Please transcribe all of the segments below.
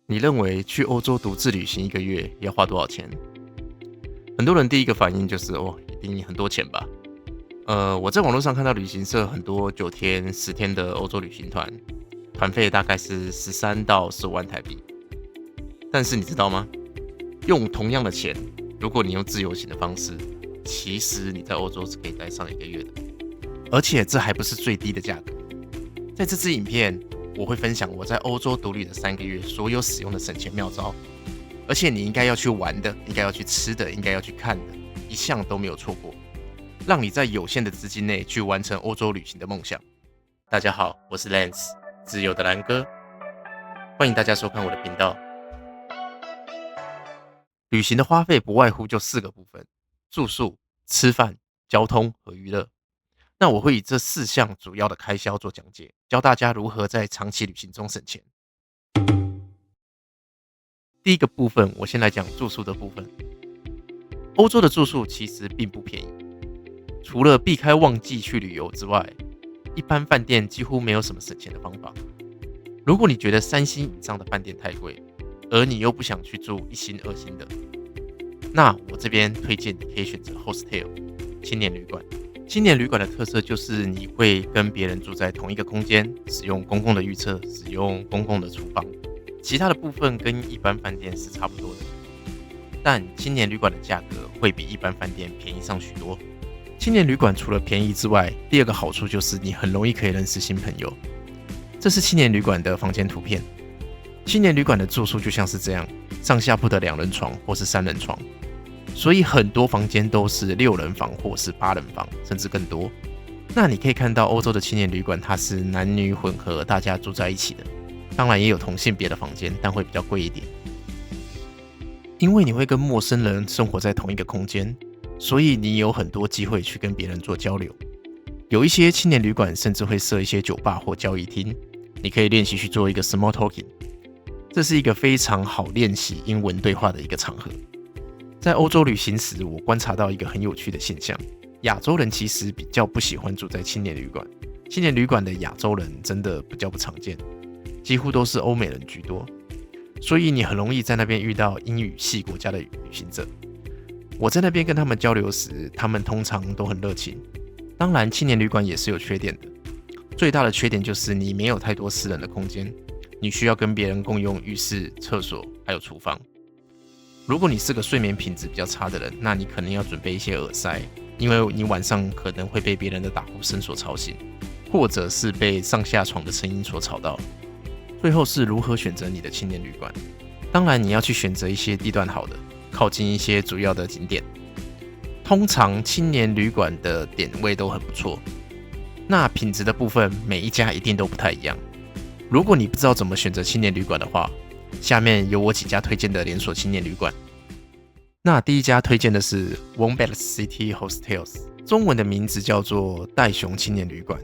你认为去欧洲独自旅行1个月要花多少钱？很多人第一个反应就是一定很多钱吧。我在网络上看到旅行社很多9天、10天的欧洲旅行团，团费大概是13到15万台币。但是你知道吗？用同样的钱，如果你用自由行的方式，其实你在欧洲是可以待上1个月的，而且这还不是最低的价格。在这支影片，我会分享我在欧洲独旅的3个月所有使用的省钱妙招，而且你应该要去玩的，应该要去吃的，应该要去看的，一项都没有错过，让你在有限的资金内去完成欧洲旅行的梦想。大家好，我是 Lance， 自由的蓝哥，欢迎大家收看我的频道。旅行的花费不外乎就4个部分：住宿、吃饭、交通和娱乐。那我会以这4项主要的开销做讲解，教大家如何在长期旅行中省钱。第一个部分，我先来讲住宿的部分。欧洲的住宿其实并不便宜，除了避开旺季去旅游之外，一般饭店几乎没有什么省钱的方法。如果你觉得3星以上的饭店太贵，而你又不想去住1星、2星的，那我这边推荐你可以选择 hostel 青年旅馆。青年旅馆的特色就是你会跟别人住在同一个空间，使用公共的浴厕，使用公共的厨房，其他的部分跟一般饭店是差不多的。但青年旅馆的价格会比一般饭店便宜上许多。青年旅馆除了便宜之外，第二个好处就是你很容易可以认识新朋友。这是青年旅馆的房间图片。青年旅馆的住宿就像是这样，上下铺的2人床或是3人床，所以很多房间都是6人房或是8人房，甚至更多。那你可以看到欧洲的青年旅馆，它是男女混合，大家住在一起的。当然也有同性别的房间，但会比较贵一点。因为你会跟陌生人生活在同一个空间，所以你有很多机会去跟别人做交流。有一些青年旅馆甚至会设一些酒吧或交易厅，你可以练习去做一个 small talking。这是一个非常好练习英文对话的一个场合。在欧洲旅行时，我观察到一个很有趣的现象：亚洲人其实比较不喜欢住在青年旅馆。青年旅馆的亚洲人真的比较不常见，几乎都是欧美人居多，所以你很容易在那边遇到英语系国家的旅行者。我在那边跟他们交流时，他们通常都很热情。当然，青年旅馆也是有缺点的，最大的缺点就是你没有太多私人的空间，你需要跟别人共用浴室、厕所还有厨房。如果你是个睡眠品质比较差的人，那你可能要准备一些耳塞，因为你晚上可能会被别人的打呼声所吵醒，或者是被上下床的声音所吵到。最后是如何选择你的青年旅馆。当然你要去选择一些地段好的，靠近一些主要的景点。通常青年旅馆的点位都很不错，那品质的部分每一家一定都不太一样。如果你不知道怎么选择青年旅馆的话，下面有我几家推荐的连锁青年旅馆。那第一家推荐的是 Wombat City Hostels， 中文的名字叫做袋熊青年旅馆。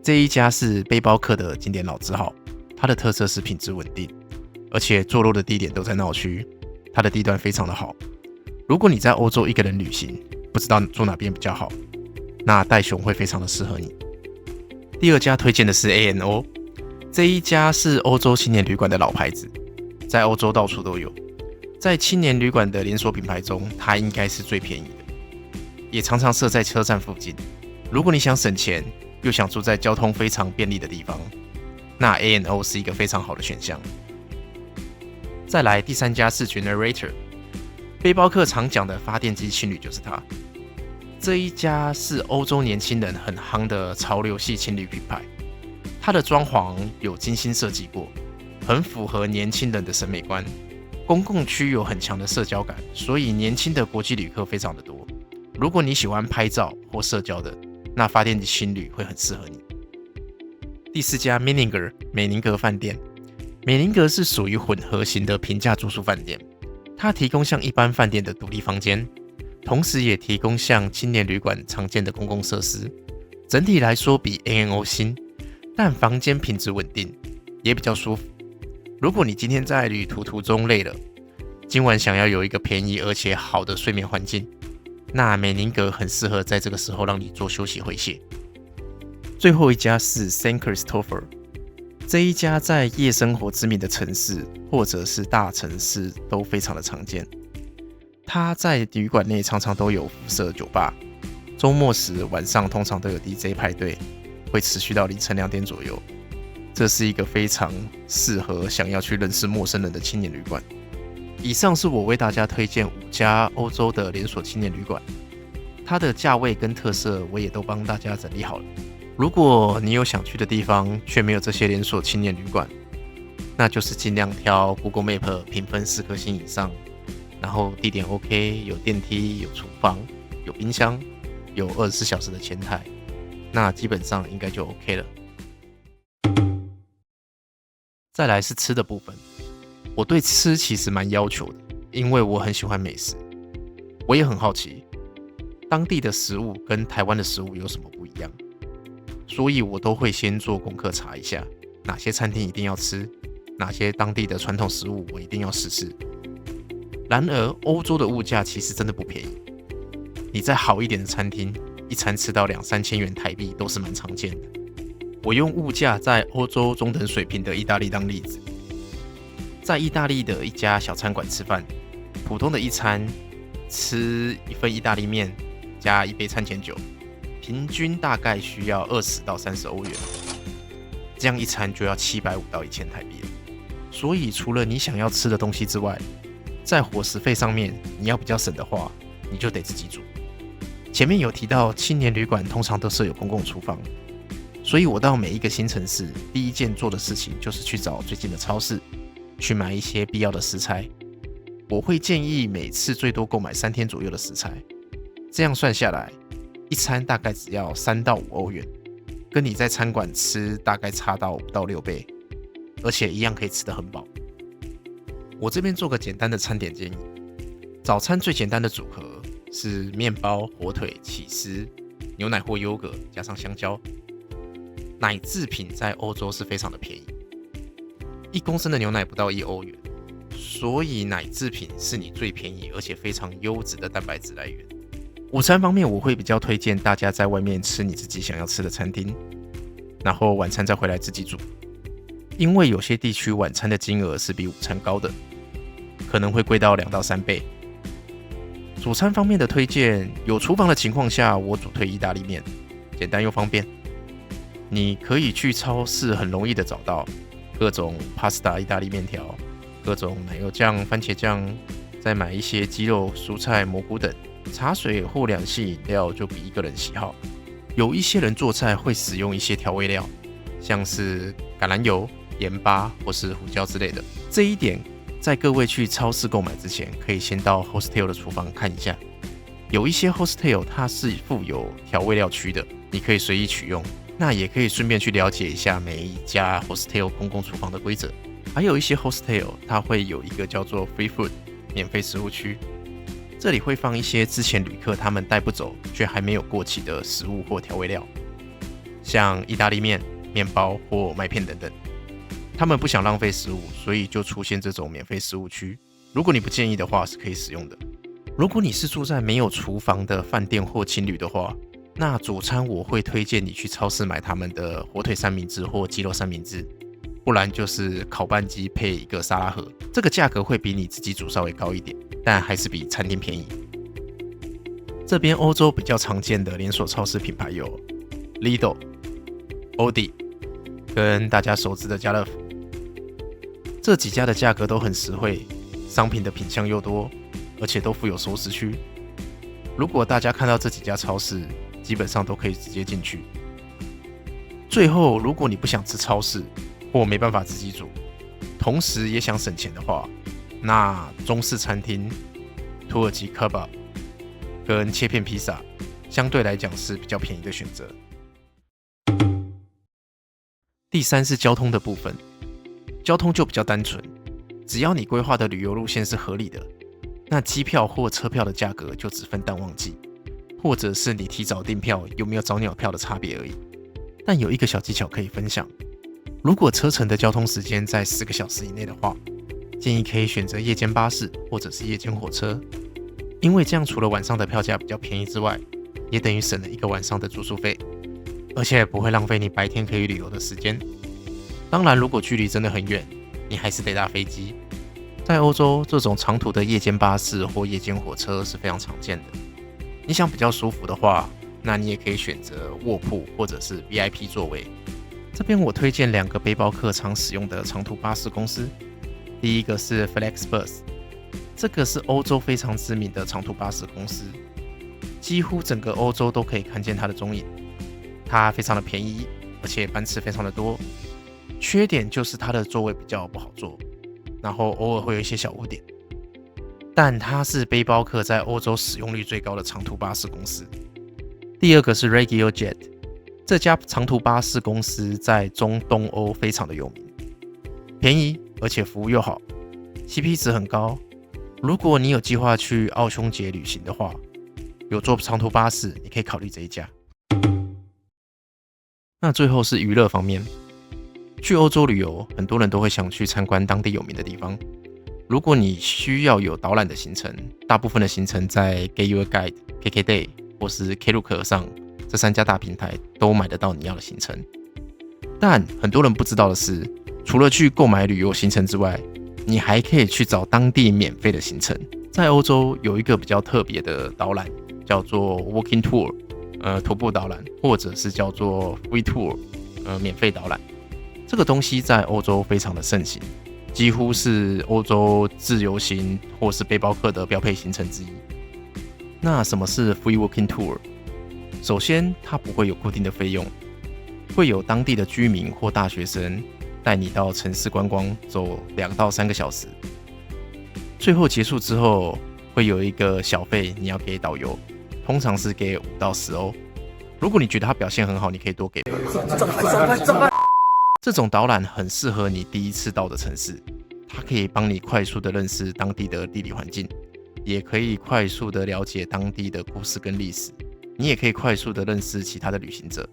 这一家是背包客的经典老字号，它的特色是品质稳定，而且坐落的地点都在闹区，它的地段非常的好。如果你在欧洲1个人旅行，不知道住哪边比较好，那袋熊会非常的适合你。第二家推荐的是 A&O， 这一家是欧洲青年旅馆的老牌子，在欧洲到处都有。在青年旅馆的连锁品牌中，它应该是最便宜的，也常常设在车站附近。如果你想省钱，又想住在交通非常便利的地方，那 A&O 是一个非常好的选项。再来第3家是 Generator， 背包客常讲的发电机青旅就是它。这一家是欧洲年轻人很夯的潮流系青旅品牌，它的装潢有精心设计过，很符合年轻人的审美观。公共区有很强的社交感，所以年轻的国际旅客非常的多。如果你喜欢拍照或社交的，那发电机青旅会很适合你。第4家 Meininger 美宁格饭店。美宁格是属于混合型的平价住宿饭店，它提供像一般饭店的独立房间，同时也提供像青年旅馆常见的公共设施。整体来说比 A&O 新，但房间品质稳定，也比较舒服。如果你今天在旅途途中累了，今晚想要有一个便宜而且好的睡眠环境，那美宁格很适合在这个时候让你做休息回血。最后一家是 St. Christopher，这一家在夜生活知名的城市或者是大城市都非常的常见。它在旅馆内常常都有辐射酒吧，周末时晚上通常都有 DJ 派对，会持续到凌晨2点左右。这是一个非常适合想要去认识陌生人的青年旅馆。以上是我为大家推荐5家欧洲的连锁青年旅馆，它的价位跟特色我也都帮大家整理好了。如果你有想去的地方却没有这些连锁青年旅馆，那就是尽量挑 Google Map 评分4颗星以上，然后地点 OK， 有电梯、有厨房、有冰箱、有24小时的前台，那基本上应该就 OK 了。再来是吃的部分，我对吃其实蛮要求的，因为我很喜欢美食，我也很好奇当地的食物跟台湾的食物有什么不一样，所以我都会先做功课查一下哪些餐厅一定要吃，哪些当地的传统食物我一定要试试。然而欧洲的物价其实真的不便宜，你在好一点的餐厅一餐吃到2-3千元台币都是蛮常见的。我用物价在欧洲中等水平的意大利当例子，在意大利的一家小餐馆吃饭，普通的一餐吃1份意大利面加1杯餐前酒，平均大概需要20到30欧元，这样一餐就要750到1000台币了。所以除了你想要吃的东西之外，在伙食费上面你要比较省的话，你就得自己煮。前面有提到青年旅馆通常都设有公共厨房，所以我到每一个新城市第一件做的事情就是去找最近的超市，去买一些必要的食材。我会建议每次最多购买3天左右的食材，这样算下来一餐大概只要3到5欧元，跟你在餐馆吃大概差到5到6倍，而且一样可以吃得很饱。我这边做个简单的餐点建议，早餐最简单的组合是面包、火腿、起司、牛奶或优格加上香蕉。奶制品在欧洲是非常的便宜，1公升的牛奶不到1欧元，所以奶制品是你最便宜而且非常优质的蛋白质来源。午餐方面，我会比较推荐大家在外面吃你自己想要吃的餐厅，然后晚餐再回来自己煮，因为有些地区晚餐的金额是比午餐高的，可能会贵到2到3倍。主餐方面的推荐，有厨房的情况下，我主推意大利面，简单又方便。你可以去超市很容易的找到各种 pasta 意大利面条，各种奶油酱、番茄酱，再买一些鸡肉、蔬菜、蘑菇等。茶水或2系饮料就比一个人喜好。有一些人做菜会使用一些调味料，像是橄榄油、盐巴或是胡椒之类的。这一点在各位去超市购买之前，可以先到 hostel 的厨房看一下。有一些 hostel 它是附有调味料区的，你可以随意取用。那也可以顺便去了解一下每一家 hostel 公共厨房的规则。还有一些 hostel 它会有一个叫做 free food 免费食物区，这里会放一些之前旅客他们带不走却还没有过期的食物或调味料，像意大利面、面包或麦片等等。他们不想浪费食物，所以就出现这种免费食物区。如果你不介意的话，是可以使用的。如果你是住在没有厨房的饭店或青旅的话，那主餐我会推荐你去超市买他们的火腿三明治或鸡肉三明治，不然就是烤半鸡配一个沙拉盒，这个价格会比你自己煮稍微高一点，但还是比餐厅便宜。这边欧洲比较常见的连锁超市品牌有 Lidl、Aldi 跟大家熟知的家乐福，这几家的价格都很实惠，商品的品项又多，而且都附有熟食区。如果大家看到这几家超市，基本上都可以直接进去。最后，如果你不想吃超市或没办法自己煮，同时也想省钱的话，那中式餐厅、土耳其 kebab 跟切片披萨相对来讲是比较便宜的选择。第3是交通的部分，交通就比较单纯，只要你规划的旅游路线是合理的，那机票或车票的价格就只分淡旺季，或者是你提早订票有没有早鸟票的差别而已。但有一个小技巧可以分享，如果车程的交通时间在4个小时以内的话，建议可以选择夜间巴士或者是夜间火车，因为这样除了晚上的票价比较便宜之外，也等于省了1个晚上的住宿费，而且不会浪费你白天可以旅游的时间。当然，如果距离真的很远，你还是得搭飞机。在欧洲，这种长途的夜间巴士或夜间火车是非常常见的。你想比较舒服的话，那你也可以选择卧铺或者是 VIP 座位。这边我推荐2个背包客常使用的长途巴士公司。第一个是 FlexBus， 这个是欧洲非常知名的长途巴士公司，几乎整个欧洲都可以看见它的踪影。它非常的便宜，而且班次非常的多。缺点就是它的座位比较不好坐，然后偶尔会有一些小污点。但它是背包客在欧洲使用率最高的长途巴士公司。第二个是 RegioJet， 这家长途巴士公司在中东欧非常的有名，便宜而且服务又好 ，CP 值很高。如果你有计划去奥匈节旅行的话，有坐长途巴士，你可以考虑这一家。那最后是娱乐方面，去欧洲旅游，很多人都会想去参观当地有名的地方。如果你需要有导览的行程，大部分的行程在 Get Your Guide、KKday 或是 Klook 上这3家大平台都买得到你要的行程。但很多人不知道的是，除了去购买旅游行程之外，你还可以去找当地免费的行程。在欧洲有一个比较特别的导览，叫做 Walking Tour， 徒步导览，或者是叫做 Free Tour， 免费导览。这个东西在欧洲非常的盛行，几乎是欧洲自由行或是背包客的标配行程之一。那什么是 Free Walking Tour？ 首先，它不会有固定的费用，会有当地的居民或大学生带你到城市观光，走2到3个小时。最后结束之后，会有一个小费你要给导游，通常是给5到10欧。如果你觉得他表现很好，你可以多给。这种导览很适合你第一次到的城市，它可以帮你快速的认识当地的地理环境，也可以快速的了解当地的故事跟历史。你也可以快速的认识其他的旅行者，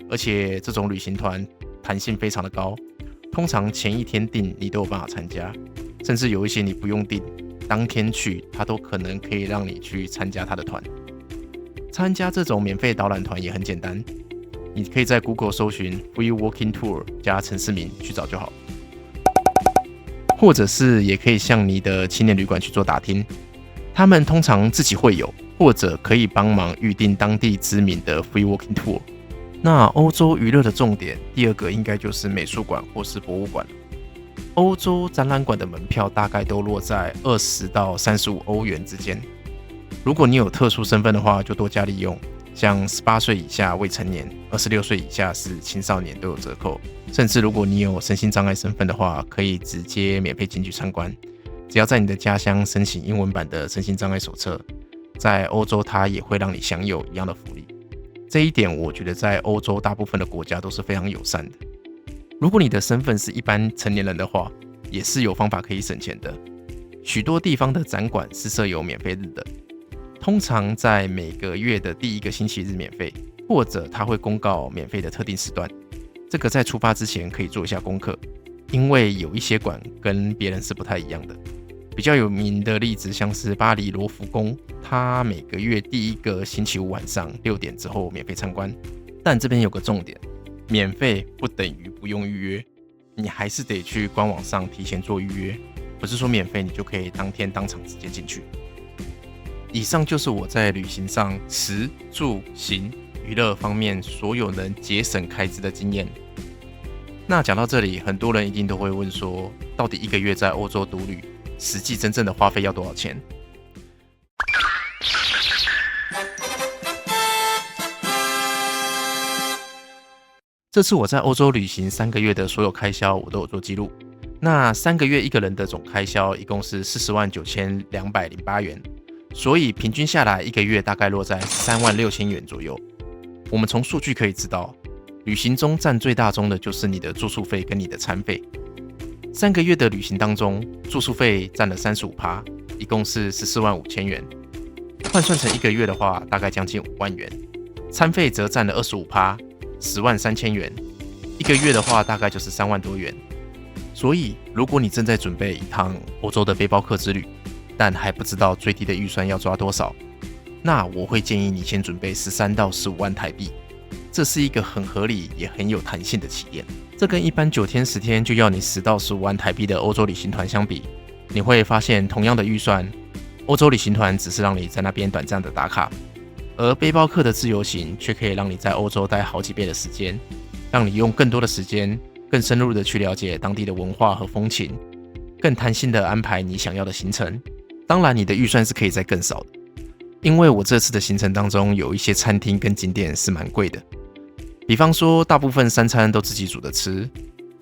而且这种旅行团弹性非常的高，通常前1天订你都有办法参加，甚至有一些你不用订，当天去它都可能可以让你去参加他的团。参加这种免费导览团也很简单，你可以在 Google 搜寻 Free Walking Tour 加城市名去找就好，或者是也可以向你的青年旅馆去做打听，他们通常自己会有，或者可以帮忙预定当地知名的 Free Walking Tour。那欧洲娱乐的重点，第2个应该就是美术馆或是博物馆。欧洲展览馆的门票大概都落在20到35欧元之间。如果你有特殊身份的话，就多加利用，像18岁以下未成年、26岁以下是青少年都有折扣。甚至如果你有身心障碍身份的话，可以直接免费进去参观。只要在你的家乡申请英文版的身心障碍手册，在欧洲它也会让你享有一样的福利。这一点我觉得在欧洲大部分的国家都是非常友善的。如果你的身份是一般成年人的话，也是有方法可以省钱的。许多地方的展馆是设有免费日的，通常在每个月的第1个星期日免费，或者它会公告免费的特定时段。这个在出发之前可以做一下功课，因为有一些馆跟别人是不太一样的。比较有名的例子像是巴黎罗浮宫，它每个月第1个星期五晚上6点之后免费参观。但这边有个重点，免费不等于不用预约，你还是得去官网上提前做预约，不是说免费你就可以当天当场直接进去。以上就是我在旅行上食住行娱乐方面所有能节省开支的经验。那讲到这里，很多人一定都会问说，到底1个月在欧洲独旅，实际真正的花费要多少钱？这次我在欧洲旅行3个月的所有开销，我都有做记录。那3个月1个人的总开销一共是409208元，所以平均下来1个月大概落在36000元左右。我们从数据可以知道，旅行中占最大宗的就是你的住宿费跟你的餐费。3个月的旅行当中，住宿费占了 35%， 一共是145000元。换算成1个月的话，大概将近5万元。餐费则占了 25%，103000元。1个月的话，大概就是3万多元。所以，如果你正在准备一趟欧洲的背包客之旅，但还不知道最低的预算要抓多少，那我会建议你先准备13到15万台币。这是一个很合理也很有弹性的起点。这跟一般9天10天就要你10到15万台币的欧洲旅行团相比，你会发现同样的预算，欧洲旅行团只是让你在那边短暂的打卡，而背包客的自由行却可以让你在欧洲待好几倍的时间，让你用更多的时间更深入的去了解当地的文化和风情，更弹性的安排你想要的行程。当然你的预算是可以再更少的，因为我这次的行程当中有一些餐厅跟景点是蛮贵的，比方说大部分3餐都自己煮的吃，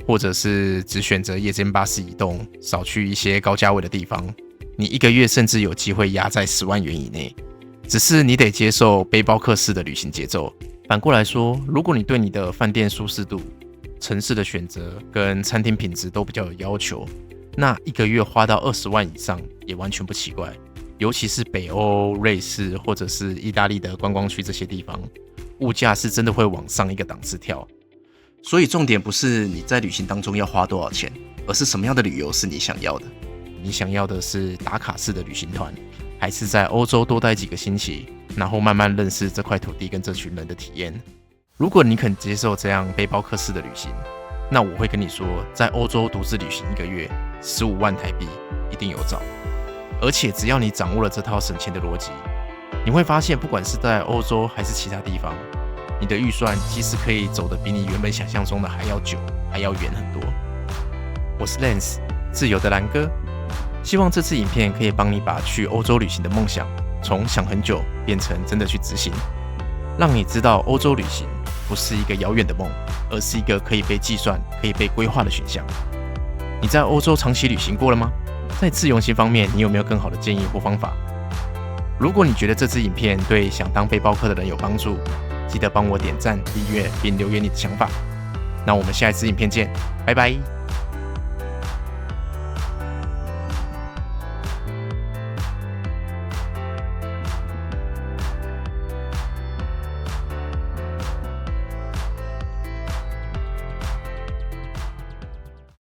或者是只选择夜间巴士移动，少去一些高价位的地方，你1个月甚至有机会压在10万元以内，只是你得接受背包客式的旅行节奏。反过来说，如果你对你的饭店舒适度、城市的选择跟餐厅品质都比较有要求，那1个月花到20万以上也完全不奇怪。尤其是北欧、瑞士或者是意大利的观光区这些地方，物价是真的会往上一个档次跳。所以重点不是你在旅行当中要花多少钱，而是什么样的旅游是你想要的。你想要的是打卡式的旅行团，还是在欧洲多待几个星期，然后慢慢认识这块土地跟这群人的体验？如果你肯接受这样背包客式的旅行，那我会跟你说，在欧洲独自旅行1个月，15万台币一定有找。而且只要你掌握了这套省钱的逻辑，你会发现不管是在欧洲还是其他地方，你的预算其实可以走得比你原本想象中的还要久，还要远很多。我是 Lance， 自由的蓝哥，希望这次影片可以帮你把去欧洲旅行的梦想从想很久变成真的去执行，让你知道欧洲旅行不是一个遥远的梦，而是一个可以被计算、可以被规划的选项。你在欧洲长期旅行过了吗？在自由行方面，你有没有更好的建议或方法？如果你觉得这支影片对想当背包客的人有帮助，记得帮我点赞、订阅并留言你的想法。那我们下一支影片见，拜拜。